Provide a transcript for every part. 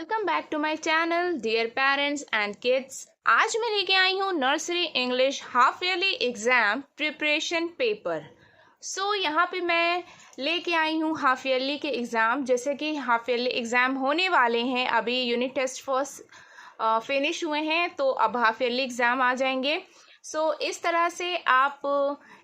Welcome back to my channel dear parents and kids. आज मैं लेके आई हूँ nursery English half yearly exam preparation paper. यहाँ पे मैं लेके आई हूँ हाफ ईयरली के एग्ज़ाम। जैसे कि हाफ ईयरली एग्ज़ाम होने वाले हैं, अभी यूनिट टेस्ट फर्स्ट फिनिश हुए हैं, तो अब हाफ ईयरली एग्ज़ाम आ जाएंगे। इस तरह से आप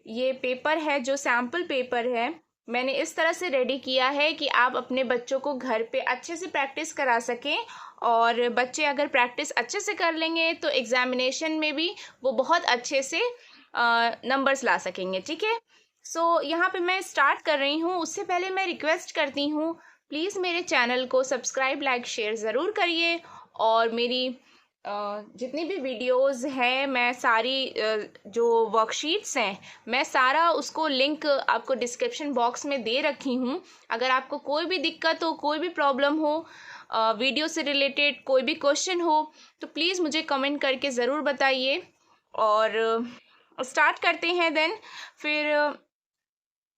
ये पेपर है जो सैम्पल पेपर है, मैंने इस तरह से रेडी किया है कि आप अपने बच्चों को घर पे अच्छे से प्रैक्टिस करा सकें, और बच्चे अगर प्रैक्टिस अच्छे से कर लेंगे तो एग्ज़ामिनेशन में भी वो बहुत अच्छे से नंबर्स ला सकेंगे। ठीक है, यहाँ पे मैं स्टार्ट कर रही हूँ। उससे पहले मैं रिक्वेस्ट करती हूँ, प्लीज़ मेरे चैनल को सब्सक्राइब लाइक शेयर ज़रूर करिए, और मेरी जितनी भी वीडियोस हैं, मैं सारी जो वर्कशीट्स हैं, मैं सारा उसको लिंक आपको डिस्क्रिप्शन बॉक्स में दे रखी हूँ। अगर आपको कोई भी दिक्कत हो, कोई भी प्रॉब्लम हो, वीडियो से रिलेटेड कोई भी क्वेश्चन हो, तो प्लीज़ मुझे कमेंट करके ज़रूर बताइए। और स्टार्ट करते हैं। देन फिर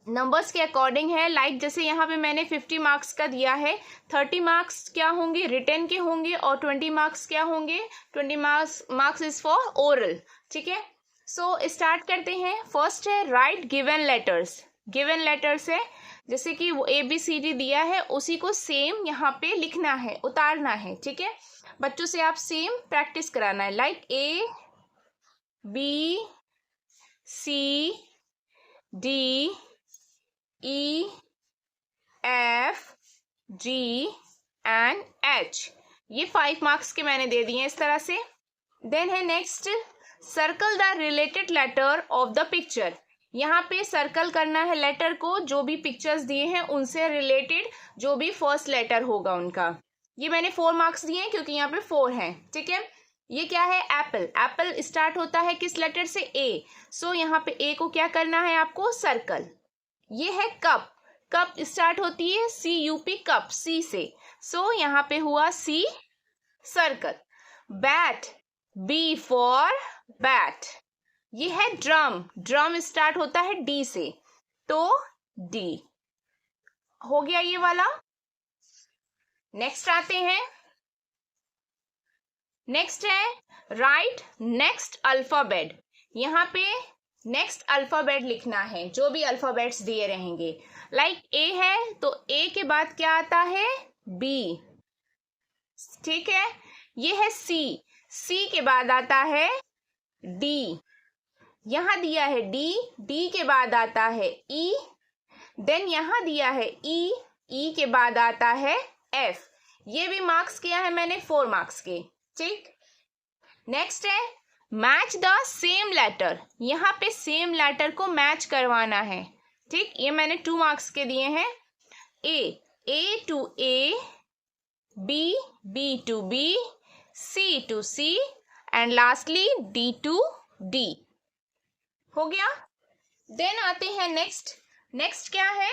नंबर्स के अकॉर्डिंग है। लाइक जैसे यहाँ पे मैंने 50 मार्क्स का दिया है, 30 मार्क्स क्या होंगे रिटन के होंगे, और 20 मार्क्स क्या होंगे, 20 मार्क्स इज फॉर ओरल। ठीक है, स्टार्ट करते हैं। फर्स्ट है right given letters. Given letters है जैसे कि वो ABCD दिया है, उसी को सेम यहाँ पे लिखना है, उतारना है। ठीक है, बच्चों से आप सेम प्रैक्टिस कराना है। Like ABCD EFG and H, ये 5 मार्क्स के मैंने दे दिए इस तरह से। देन है next, circle the related letter of the picture. यहाँ पे सर्कल करना है लेटर को, जो भी पिक्चर्स दिए हैं उनसे रिलेटेड जो भी फर्स्ट लेटर होगा उनका। ये मैंने 4 मार्क्स दिए हैं क्योंकि यहाँ पे 4 हैं। ठीक है, ये क्या है, एप्पल। एप्पल स्टार्ट होता है किस लेटर से, A। यहाँ पे A को क्या करना है आपको, सर्कल। ये है कप। कप स्टार्ट होती है CUP, कप, C से। यहाँ पे हुआ C, circle. Bat, B for bat. ये है ड्रम। ड्रम स्टार्ट होता है D से, तो D हो गया ये वाला। नेक्स्ट आते हैं। नेक्स्ट है राइट नेक्स्ट अल्फाबेट। यहाँ पे नेक्स्ट अल्फाबेट लिखना है, जो भी अल्फाबेट्स दिए रहेंगे। लाइक A है तो A के बाद क्या आता है, B। ठीक है, ये है C। C के बाद आता है D। यहाँ दिया है D। D के बाद आता है E। देन यहाँ दिया है E। E के बाद आता है F। ये भी मार्क्स किया है मैंने 4 मार्क्स के। ठीक, नेक्स्ट है मैच द सेम लेटर। यहाँ पे सेम लेटर को मैच करवाना है। ठीक, ये मैंने 2 मार्क्स के दिए हैं। A to A, B to B, C to C and lastly D to D। हो गया। देन आते हैं नेक्स्ट क्या है,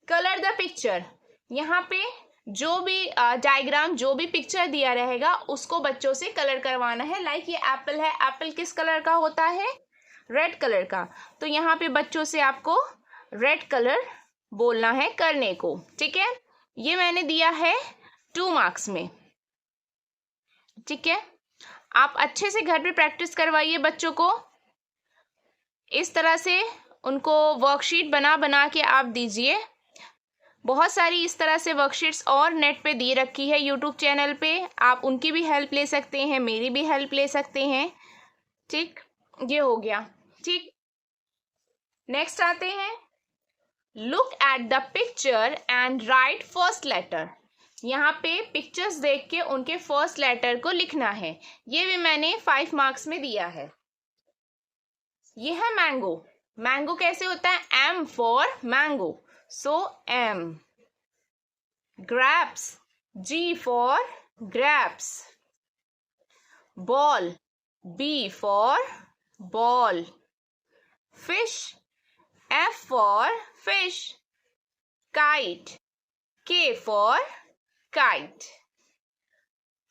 कलर द पिक्चर। यहाँ पे जो भी डायग्राम, जो भी पिक्चर दिया रहेगा उसको बच्चों से कलर करवाना है। लाइक ये एप्पल है, एप्पल किस कलर का होता है, रेड कलर का। तो यहाँ पे बच्चों से आपको रेड कलर बोलना है करने को। ठीक है, ये मैंने दिया है 2 मार्क्स में। ठीक है, आप अच्छे से घर पे प्रैक्टिस करवाइए बच्चों को। इस तरह से उनको वर्कशीट बना के आप दीजिए। बहुत सारी इस तरह से वर्कशीट्स और नेट पे दी रखी है यूट्यूब चैनल पे, आप उनकी भी हेल्प ले सकते हैं, मेरी भी हेल्प ले सकते हैं। ठीक, ये हो गया। ठीक, नेक्स्ट आते हैं, look at the picture and write first letter. यहाँ पे पिक्चर्स देख के उनके फर्स्ट लेटर को लिखना है। ये भी मैंने 5 मार्क्स में दिया है। ये है मैंगो। मैंगो कैसे होता है, M for mango, M। grapes, G for grapes। ball, B for ball। fish, F for fish। kite, K for kite।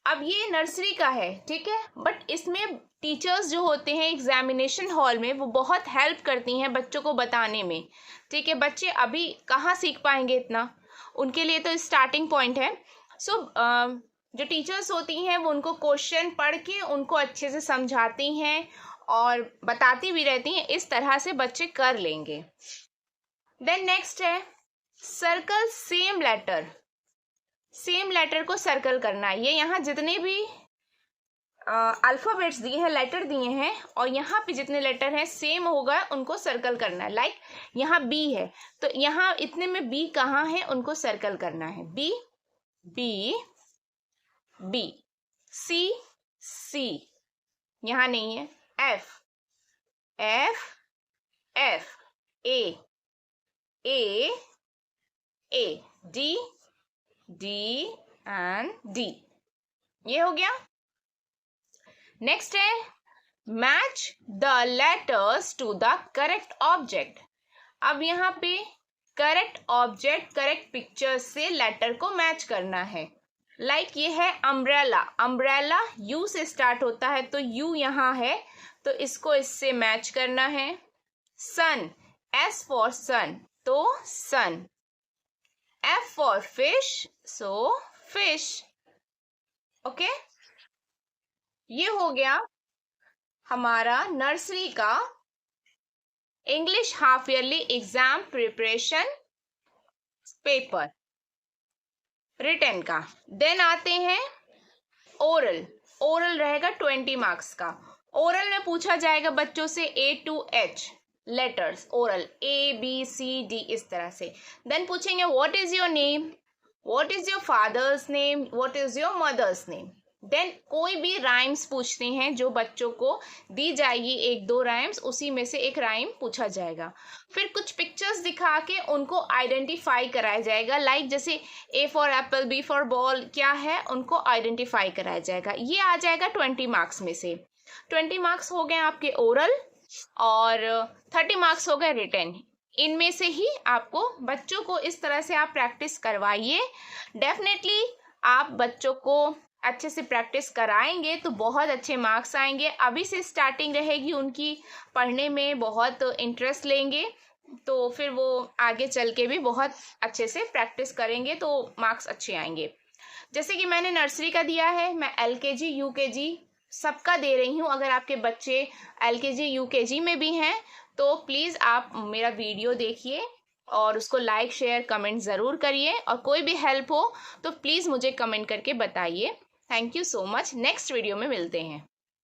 अब ये नर्सरी का है, ठीक है, बट इसमें टीचर्स जो होते हैं एग्जामिनेशन हॉल में, वो बहुत हेल्प करती हैं बच्चों को बताने में। ठीक है, बच्चे अभी कहाँ सीख पाएंगे इतना, उनके लिए तो स्टार्टिंग पॉइंट है। जो टीचर्स होती हैं वो उनको क्वेश्चन पढ़ के उनको अच्छे से समझाती हैं और बताती भी रहती हैं, इस तरह से बच्चे कर लेंगे। देन नेक्स्ट है circle same letter. Same letter को सर्कल करना है। ये यहाँ जितने भी अल्फ़ाबेट्स दिए हैं, लेटर दिए हैं, और यहाँ पे जितने लेटर हैं सेम होगा उनको सर्कल करना है। लाइक यहाँ बी है तो यहाँ इतने में बी कहाँ है उनको सर्कल करना है। B b b, c c, यहाँ नहीं है। F f f, a a a, d d and d. ये हो गया। नेक्स्ट है match the letters to the correct object. अब यहाँ पे करेक्ट ऑब्जेक्ट करेक्ट पिक्चर से लेटर को मैच करना है। लाइक ये है अम्ब्रेला। अम्ब्रेला यू से स्टार्ट होता है तो यू यहाँ है तो इसको इससे मैच करना है। सन, एस फॉर सन तो sun. F for fish so fish. Okay, ये हो गया हमारा नर्सरी का English half yearly exam preparation paper written का। देन आते हैं ओरल। ओरल रहेगा 20 मार्क्स का। ओरल में पूछा जाएगा बच्चों से A to H letters, oral A B C D इस तरह से। देन पूछेंगे what is your name, what is your father's name, what is your mother's name. Then कोई भी राइम्स पूछते हैं जो बच्चों को दी जाएगी, 1-2 राइम्स, उसी में से एक राइम पूछा जाएगा। फिर कुछ पिक्चर्स दिखा के उनको आइडेंटिफाई कराया जाएगा। लाइक जैसे A for Apple, B for ball क्या है उनको आइडेंटिफाई कराया जाएगा। ये आ जाएगा 20 मार्क्स में से। 20 मार्क्स हो गए आपके ओरल और 30 मार्क्स हो गए रिटन। इनमें से ही आपको बच्चों को इस तरह से आप प्रैक्टिस करवाइए। डेफिनेटली आप बच्चों को अच्छे से प्रैक्टिस कराएंगे तो बहुत अच्छे मार्क्स आएंगे। अभी से स्टार्टिंग रहेगी उनकी, पढ़ने में बहुत इंटरेस्ट लेंगे तो फिर वो आगे चल के भी बहुत अच्छे से प्रैक्टिस करेंगे तो मार्क्स अच्छे आएंगे। जैसे कि मैंने नर्सरी का दिया है, मैं LKG UKG सबका दे रही हूँ। अगर आपके बच्चे LKG UKG में भी हैं तो प्लीज़ आप मेरा वीडियो देखिए और उसको लाइक शेयर कमेंट ज़रूर करिए, और कोई भी हेल्प हो तो प्लीज़ मुझे कमेंट करके बताइए। Thank you so much. Next video में मिलते हैं।